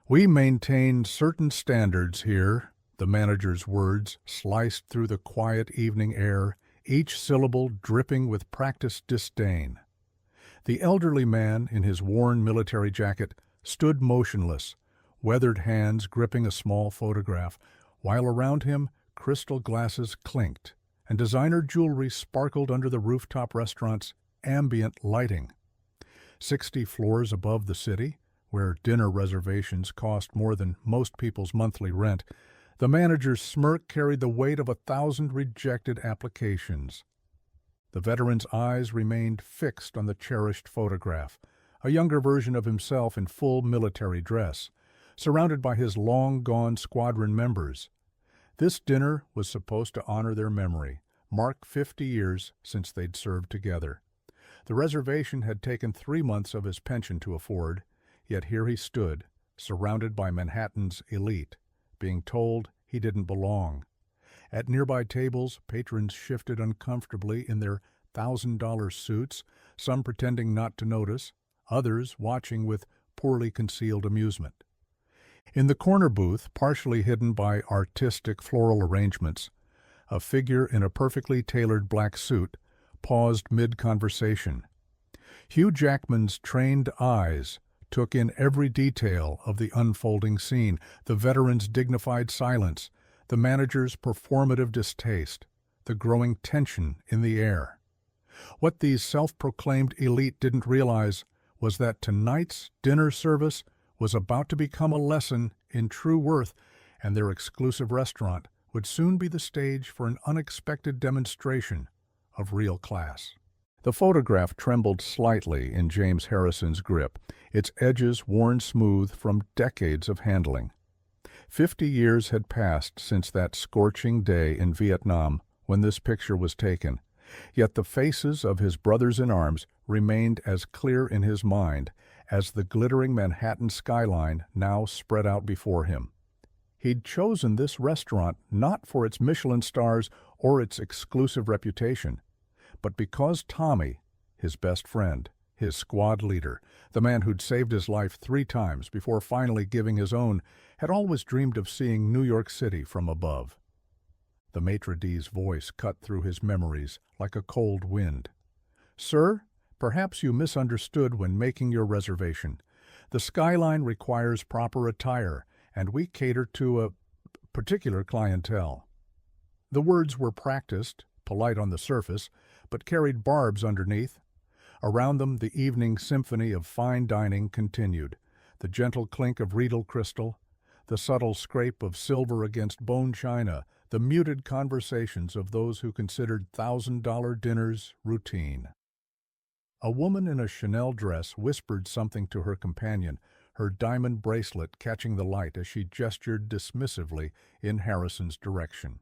We maintain certain standards here, the manager's words sliced through the quiet evening air, each syllable dripping with practiced disdain. The elderly man, in his worn military jacket, stood motionless, weathered hands gripping a small photograph, while around him crystal glasses clinked and designer jewelry sparkled under the rooftop restaurant's ambient lighting. 60 floors above the city, where dinner reservations cost more than most people's monthly rent, the manager's smirk carried the weight of 1,000 rejected applications. The veteran's eyes remained fixed on the cherished photograph, a younger version of himself in full military dress, surrounded by his long-gone squadron members. This dinner was supposed to honor their memory, mark 50 years since they'd served together. The reservation had taken 3 months of his pension to afford, yet here he stood, surrounded by Manhattan's elite, being told he didn't belong. At nearby tables, patrons shifted uncomfortably in their $1,000 suits, some pretending not to notice, others watching with poorly concealed amusement. In the corner booth, partially hidden by artistic floral arrangements, a figure in a perfectly tailored black suit paused mid-conversation. Hugh Jackman's trained eyes took in every detail of the unfolding scene, the veteran's dignified silence, the manager's performative distaste, the growing tension in the air. What these self-proclaimed elite didn't realize was that tonight's dinner service was about to become a lesson in true worth, and their exclusive restaurant would soon be the stage for an unexpected demonstration of real class. The photograph trembled slightly in James Harrison's grip, its edges worn smooth from decades of handling. 50 years had passed since that scorching day in Vietnam when this picture was taken, yet the faces of his brothers-in-arms remained as clear in his mind as the glittering Manhattan skyline now spread out before him. He'd chosen this restaurant not for its Michelin stars or its exclusive reputation, but because Tommy, his best friend, his squad leader, the man who'd saved his life 3 times before finally giving his own, had always dreamed of seeing New York City from above. The maitre d's voice cut through his memories like a cold wind. "Sir, perhaps you misunderstood when making your reservation. The skyline requires proper attire, and we cater to a particular clientele." The words were practiced, polite on the surface, but carried barbs underneath. Around them the evening symphony of fine dining continued, the gentle clink of Riedel crystal, the subtle scrape of silver against bone china, the muted conversations of those who considered $1,000 dinners routine. A woman in a Chanel dress whispered something to her companion, her diamond bracelet catching the light as she gestured dismissively in Harrison's direction.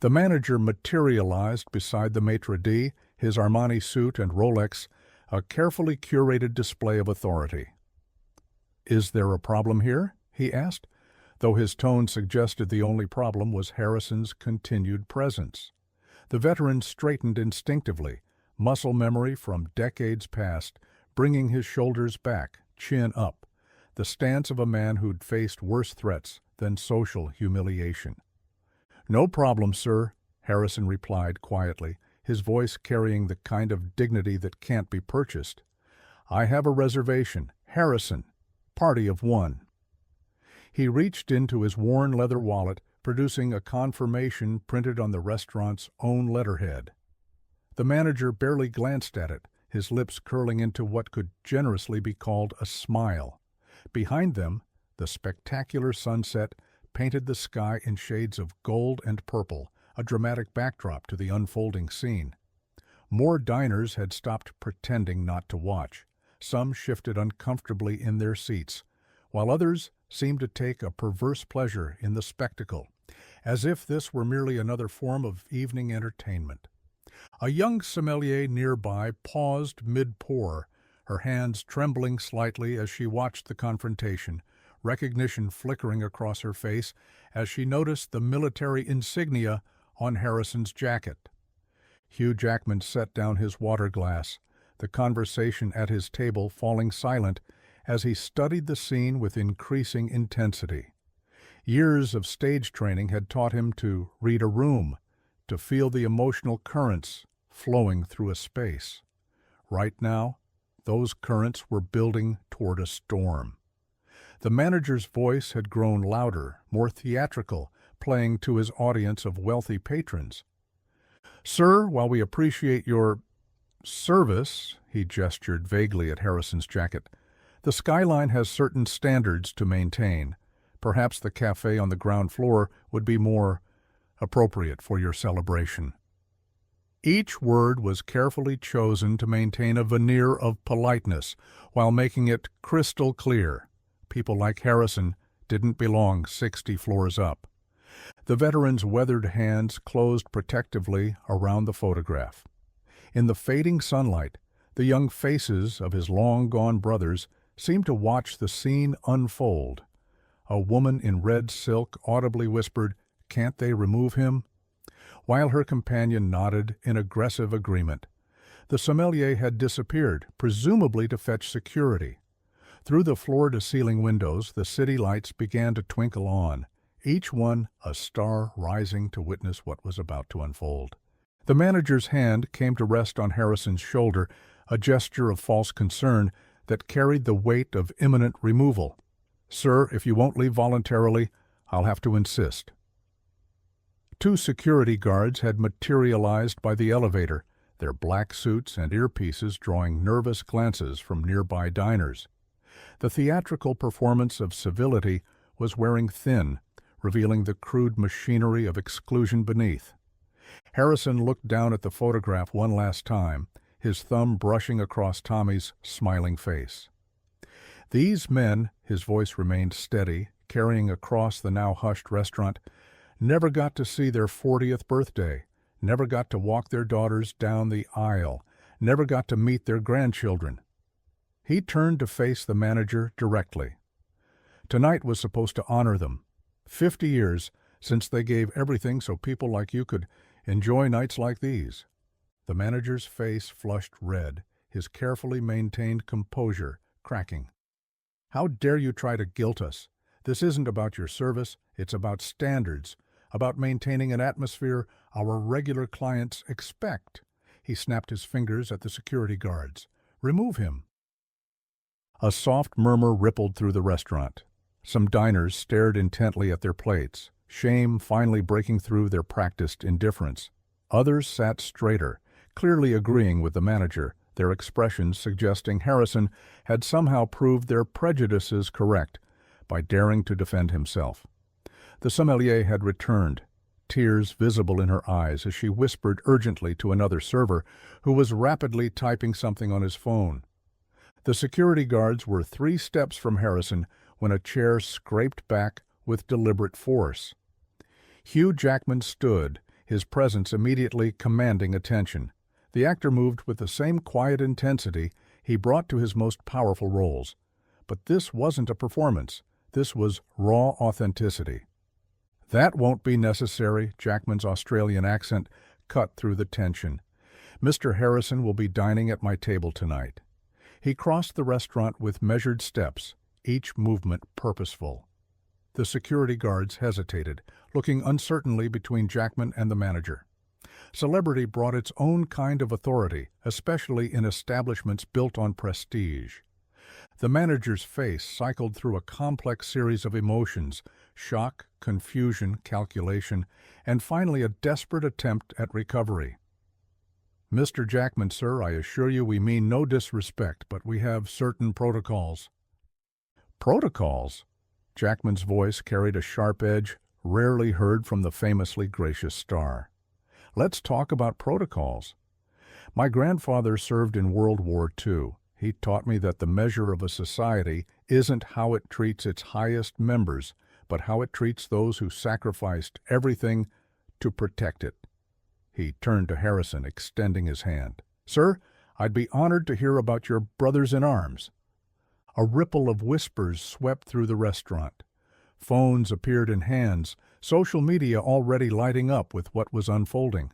The manager materialized beside the maitre d', his Armani suit and Rolex, a carefully curated display of authority. "Is there a problem here?" he asked, though his tone suggested the only problem was Harrison's continued presence. The veteran straightened instinctively, muscle memory from decades past, bringing his shoulders back, chin up, the stance of a man who'd faced worse threats than social humiliation. "No problem, sir," Harrison replied quietly, his voice carrying the kind of dignity that can't be purchased. "I have a reservation. Harrison. Party of 1. He reached into his worn leather wallet, producing a confirmation printed on the restaurant's own letterhead. The manager barely glanced at it, his lips curling into what could generously be called a smile. Behind them, the spectacular sunset painted the sky in shades of gold and purple, a dramatic backdrop to the unfolding scene. More diners had stopped pretending not to watch. Some shifted uncomfortably in their seats, while others seemed to take a perverse pleasure in the spectacle, as if this were merely another form of evening entertainment. A young sommelier nearby paused mid-pour, her hands trembling slightly as she watched the confrontation, recognition flickering across her face as she noticed the military insignia on Harrison's jacket. Hugh Jackman set down his water glass, the conversation at his table falling silent as he studied the scene with increasing intensity. Years of stage training had taught him to read a room, to feel the emotional currents flowing through a space. Right now, those currents were building toward a storm. The manager's voice had grown louder, more theatrical, playing to his audience of wealthy patrons. "Sir, while we appreciate your service," he gestured vaguely at Harrison's jacket, "the skyline has certain standards to maintain. Perhaps the cafe on the ground floor would be more appropriate for your celebration." Each word was carefully chosen to maintain a veneer of politeness while making it crystal clear. People like Harrison didn't belong 60 floors up. The veteran's weathered hands closed protectively around the photograph. In the fading sunlight, the young faces of his long-gone brothers seemed to watch the scene unfold. A woman in red silk audibly whispered, "Can't they remove him?" while her companion nodded in aggressive agreement. The sommelier had disappeared, presumably to fetch security. Through the floor-to-ceiling windows, the city lights began to twinkle on, each one a star rising to witness what was about to unfold. The manager's hand came to rest on Harrison's shoulder, a gesture of false concern that carried the weight of imminent removal. "Sir, if you won't leave voluntarily, I'll have to insist." 2 security guards had materialized by the elevator, their black suits and earpieces drawing nervous glances from nearby diners. The theatrical performance of civility was wearing thin, revealing the crude machinery of exclusion beneath. Harrison looked down at the photograph one last time, his thumb brushing across Tommy's smiling face. These men, his voice remained steady, carrying across the now hushed restaurant, never got to see their 40th birthday, never got to walk their daughters down the aisle, never got to meet their grandchildren. He turned to face the manager directly. Tonight was supposed to honor them. 50 years since they gave everything so people like you could enjoy nights like these. The manager's face flushed red, his carefully maintained composure cracking. "How dare you try to guilt us? This isn't about your service, it's about standards, about maintaining an atmosphere our regular clients expect." He snapped his fingers at the security guards. "Remove him." A soft murmur rippled through the restaurant. Some diners stared intently at their plates, shame finally breaking through their practiced indifference. Others sat straighter, clearly agreeing with the manager, their expressions suggesting Harrison had somehow proved their prejudices correct by daring to defend himself. The sommelier had returned, tears visible in her eyes as she whispered urgently to another server who was rapidly typing something on his phone. The security guards were 3 steps from Harrison when a chair scraped back with deliberate force. Hugh Jackman stood, his presence immediately commanding attention. The actor moved with the same quiet intensity he brought to his most powerful roles. But this wasn't a performance. This was raw authenticity. "That won't be necessary," Jackman's Australian accent cut through the tension. "Mr. Harrison will be dining at my table tonight." He crossed the restaurant with measured steps, each movement purposeful. The security guards hesitated, looking uncertainly between Jackman and the manager. Celebrity brought its own kind of authority, especially in establishments built on prestige. The manager's face cycled through a complex series of emotions: shock, confusion, calculation, and finally a desperate attempt at recovery. "Mr. Jackman, sir, I assure you we mean no disrespect, but we have certain protocols." "Protocols?" Jackman's voice carried a sharp edge rarely heard from the famously gracious star. "Let's talk about protocols. My grandfather served in World War II. He taught me that the measure of a society isn't how it treats its highest members, but how it treats those who sacrificed everything to protect it." He turned to Harrison, extending his hand. "Sir, I'd be honored to hear about your brothers-in-arms." A ripple of whispers swept through the restaurant. Phones appeared in hands, social media already lighting up with what was unfolding.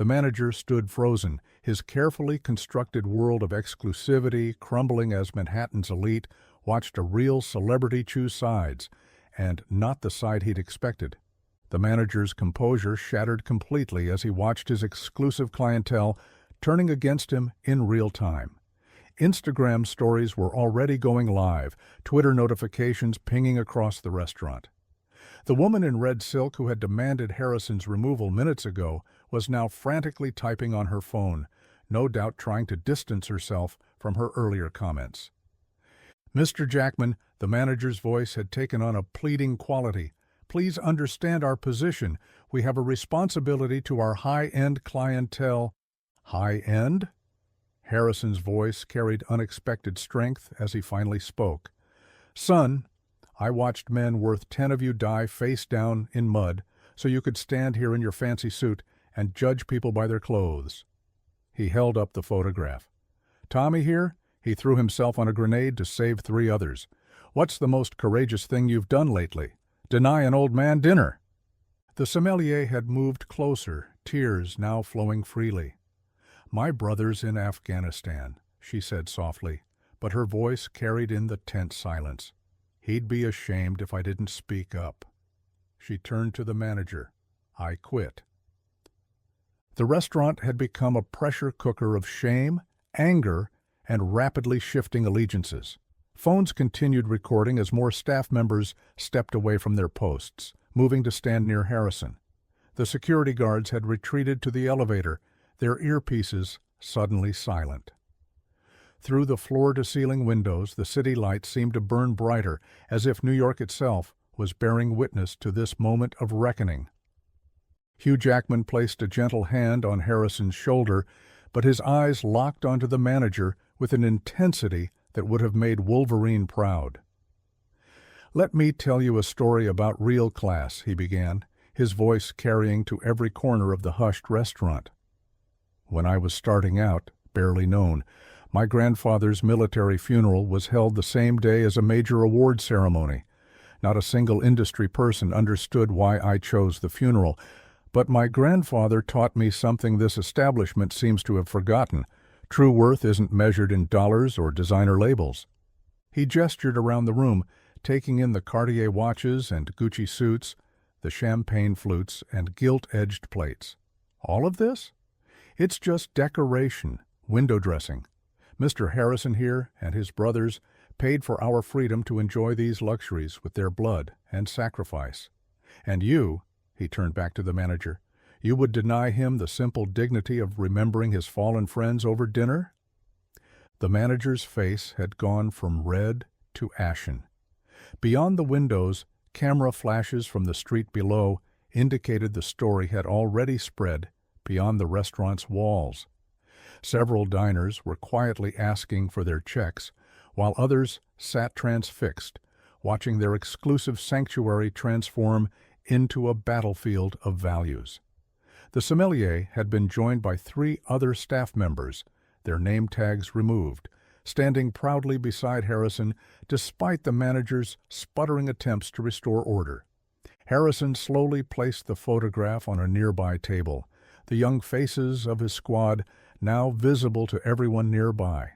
The manager stood frozen, his carefully constructed world of exclusivity crumbling as Manhattan's elite watched a real celebrity choose sides, and not the side he'd expected. The manager's composure shattered completely as he watched his exclusive clientele turning against him in real time. Instagram stories were already going live, Twitter notifications pinging across the restaurant. The woman in red silk who had demanded Harrison's removal minutes ago was now frantically typing on her phone, no doubt trying to distance herself from her earlier comments. "Mr. Jackman," the manager's voice had taken on a pleading quality, "please understand our position. We have a responsibility to our high-end clientele." "High-end?" Harrison's voice carried unexpected strength as he finally spoke. "Son, I watched men worth 10 of you die face down in mud so you could stand here in your fancy suit and judge people by their clothes." He held up the photograph. "Tommy here, he threw himself on a grenade to save 3 others. What's the most courageous thing you've done lately? Deny an old man dinner." The sommelier had moved closer, tears now flowing freely. "My brother's in Afghanistan," she said softly, but her voice carried in the tense silence. "He'd be ashamed if I didn't speak up." She turned to the manager. "I quit." The restaurant had become a pressure cooker of shame, anger, and rapidly shifting allegiances. Phones continued recording as more staff members stepped away from their posts, moving to stand near Harrison. The security guards had retreated to the elevator, their earpieces suddenly silent. Through the floor-to-ceiling windows, the city lights seemed to burn brighter, as if New York itself was bearing witness to this moment of reckoning. Hugh Jackman placed a gentle hand on Harrison's shoulder, but his eyes locked onto the manager with an intensity that would have made Wolverine proud. "Let me tell you a story about real class," he began, his voice carrying to every corner of the hushed restaurant. "When I was starting out, barely known, my grandfather's military funeral was held the same day as a major award ceremony. Not a single industry person understood why I chose the funeral, but my grandfather taught me something this establishment seems to have forgotten. True worth isn't measured in dollars or designer labels." He gestured around the room, taking in the Cartier watches and Gucci suits, the champagne flutes and gilt-edged plates. "All of this? It's just decoration, window dressing. Mr. Harrison here and his brothers paid for our freedom to enjoy these luxuries with their blood and sacrifice. And you," he turned back to the manager, "you would deny him the simple dignity of remembering his fallen friends over dinner?" The manager's face had gone from red to ashen. Beyond the windows, camera flashes from the street below indicated the story had already spread beyond the restaurant's walls. Several diners were quietly asking for their checks, while others sat transfixed, watching their exclusive sanctuary transform into a battlefield of values. The sommelier had been joined by 3 other staff members, their name tags removed, standing proudly beside Harrison despite the manager's sputtering attempts to restore order. Harrison slowly placed the photograph on a nearby table, the young faces of his squad now visible to everyone nearby.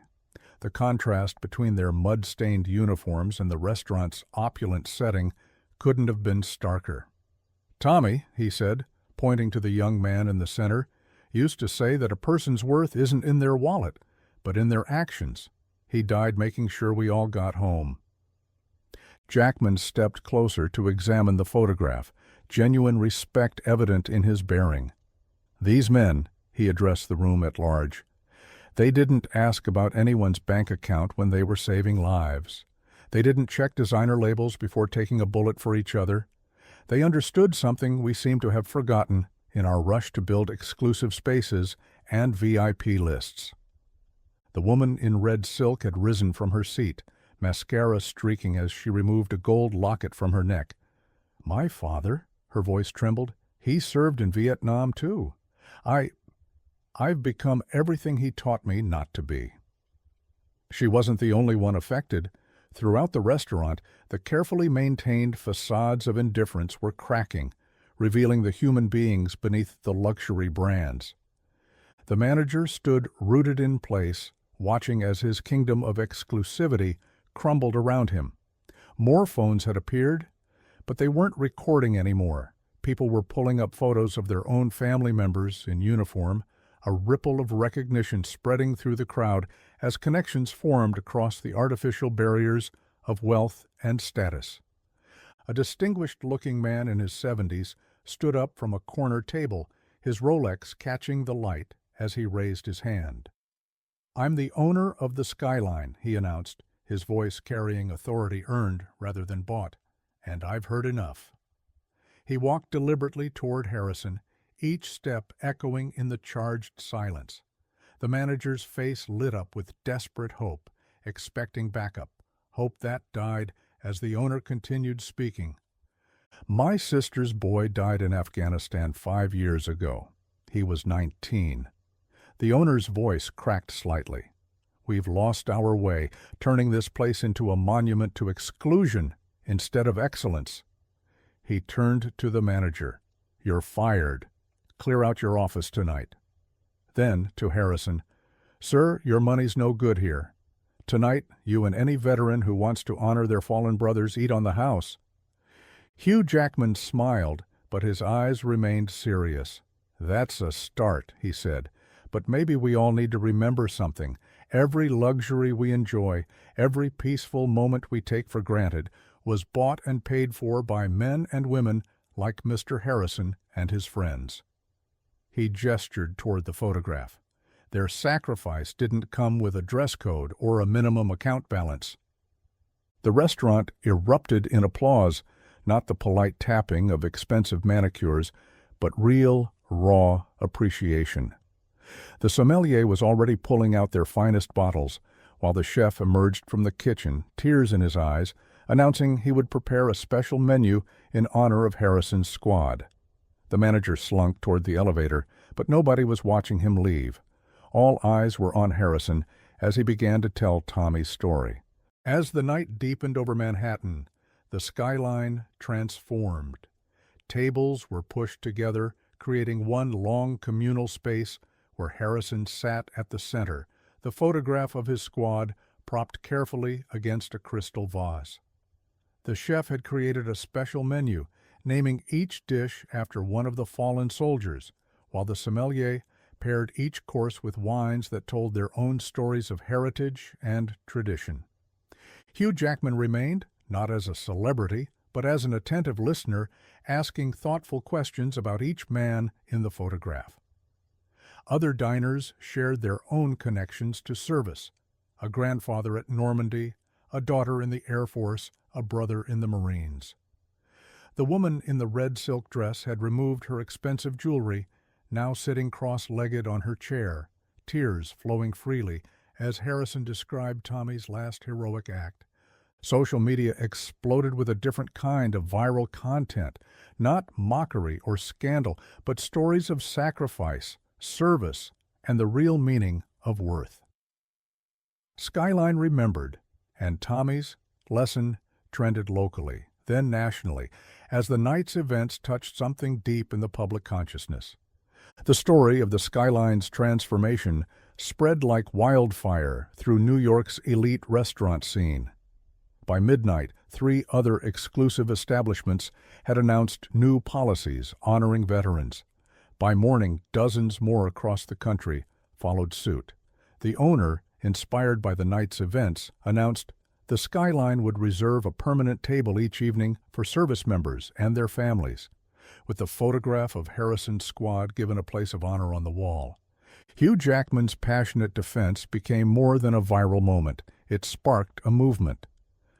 The contrast between their mud-stained uniforms and the restaurant's opulent setting couldn't have been starker. "Tommy," he said, pointing to the young man in the center, "used to say that a person's worth isn't in their wallet, but in their actions. He died making sure we all got home." Jackman stepped closer to examine the photograph, genuine respect evident in his bearing. "These men," he addressed the room at large, "they didn't ask about anyone's bank account when they were saving lives. They didn't check designer labels before taking a bullet for each other. They understood something we seem to have forgotten in our rush to build exclusive spaces and VIP lists." The woman in red silk had risen from her seat, mascara streaking as she removed a gold locket from her neck. "My father," her voice trembled, "he served in Vietnam too. I've become everything he taught me not to be." She wasn't the only one affected. Throughout the restaurant, the carefully maintained facades of indifference were cracking, revealing the human beings beneath the luxury brands. The manager stood rooted in place, watching as his kingdom of exclusivity crumbled around him. More phones had appeared, but they weren't recording anymore. People were pulling up photos of their own family members in uniform, a ripple of recognition spreading through the crowd as connections formed across the artificial barriers of wealth and status. A distinguished-looking man in his 70s stood up from a corner table, his Rolex catching the light as he raised his hand. "I'm the owner of the Skyline," he announced, his voice carrying authority earned rather than bought, "and I've heard enough." He walked deliberately toward Harrison, each step echoing in the charged silence. The manager's face lit up with desperate hope, expecting backup, hope that died as the owner continued speaking. "My sister's boy died in Afghanistan 5 years ago. He was 19. The owner's voice cracked slightly. "We've lost our way, turning this place into a monument to exclusion instead of excellence." He turned to the manager. "You're fired. Clear out your office tonight." Then, to Harrison, "Sir, your money's no good here. Tonight, you and any veteran who wants to honor their fallen brothers eat on the house." Hugh Jackman smiled, but his eyes remained serious. "That's a start," he said. "But maybe we all need to remember something. Every luxury we enjoy, every peaceful moment we take for granted, was bought and paid for by men and women like Mr. Harrison and his friends." He gestured toward the photograph. Their sacrifice didn't come with a dress code or a minimum account balance. The restaurant erupted in applause, not the polite tapping of expensive manicures, but real, raw appreciation. The sommelier was already pulling out their finest bottles, while the chef emerged from the kitchen, tears in his eyes, announcing he would prepare a special menu in honor of Harrison's squad. The manager slunk toward the elevator, but nobody was watching him leave. All eyes were on Harrison as he began to tell Tommy's story. As the night deepened over Manhattan, the skyline transformed. Tables were pushed together, creating one long communal space where Harrison sat at the center, the photograph of his squad propped carefully against a crystal vase. The chef had created a special menu, naming each dish after one of the fallen soldiers, while the sommelier paired each course with wines that told their own stories of heritage and tradition. Hugh Jackman remained, not as a celebrity, but as an attentive listener, asking thoughtful questions about each man in the photograph. Other diners shared their own connections to service: a grandfather at Normandy, a daughter in the Air Force, a brother in the Marines. The woman in the red silk dress had removed her expensive jewelry, now sitting cross-legged on her chair, tears flowing freely as Harrison described Tommy's last heroic act. Social media exploded with a different kind of viral content, not mockery or scandal, but stories of sacrifice, service, and the real meaning of worth. Skyline remembered, and Tommy's lesson trended locally, then nationally, as the night's events touched something deep in the public consciousness. The story of the Skyline's transformation spread like wildfire through New York's elite restaurant scene. By midnight, 3 other exclusive establishments had announced new policies honoring veterans. By morning, dozens more across the country followed suit. The owner, inspired by the night's events, announced the Skyline would reserve a permanent table each evening for service members and their families, with the photograph of Harrison's squad given a place of honor on the wall. Hugh Jackman's passionate defense became more than a viral moment. It sparked a movement.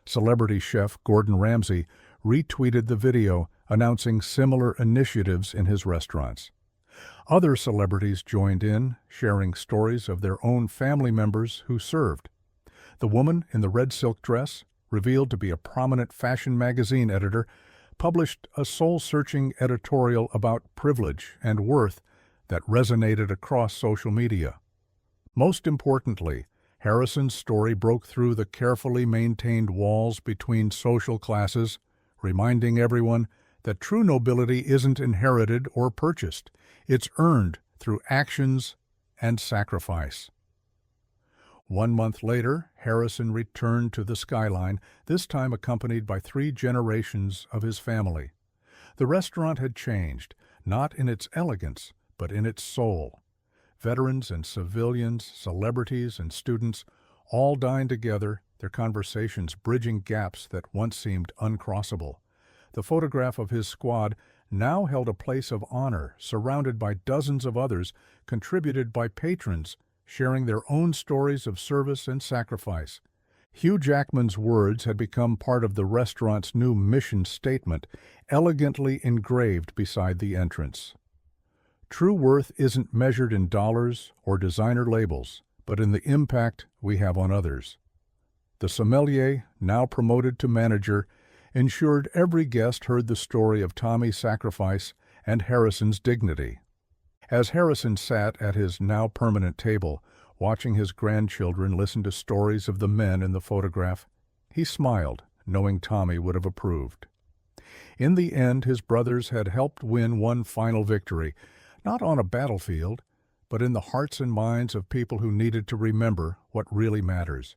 Celebrity chef Gordon Ramsay retweeted the video, announcing similar initiatives in his restaurants. Other celebrities joined in, sharing stories of their own family members who served. The woman in the red silk dress, revealed to be a prominent fashion magazine editor, published a soul-searching editorial about privilege and worth that resonated across social media. Most importantly, Harrison's story broke through the carefully maintained walls between social classes, reminding everyone that true nobility isn't inherited or purchased. It's earned through actions and sacrifice. 1 month later, Harrison returned to the skyline, this time accompanied by 3 generations of his family. The restaurant had changed, not in its elegance, but in its soul. Veterans and civilians, celebrities and students, all dined together, their conversations bridging gaps that once seemed uncrossable. The photograph of his squad now held a place of honor, surrounded by dozens of others, contributed by patrons, sharing their own stories of service and sacrifice. Hugh Jackman's words had become part of the restaurant's new mission statement, elegantly engraved beside the entrance. True worth isn't measured in dollars or designer labels, but in the impact we have on others. The sommelier, now promoted to manager, ensured every guest heard the story of Tommy's sacrifice and Harrison's dignity. As Harrison sat at his now permanent table, watching his grandchildren listen to stories of the men in the photograph, he smiled, knowing Tommy would have approved. In the end, his brothers had helped win one final victory, not on a battlefield, but in the hearts and minds of people who needed to remember what really matters.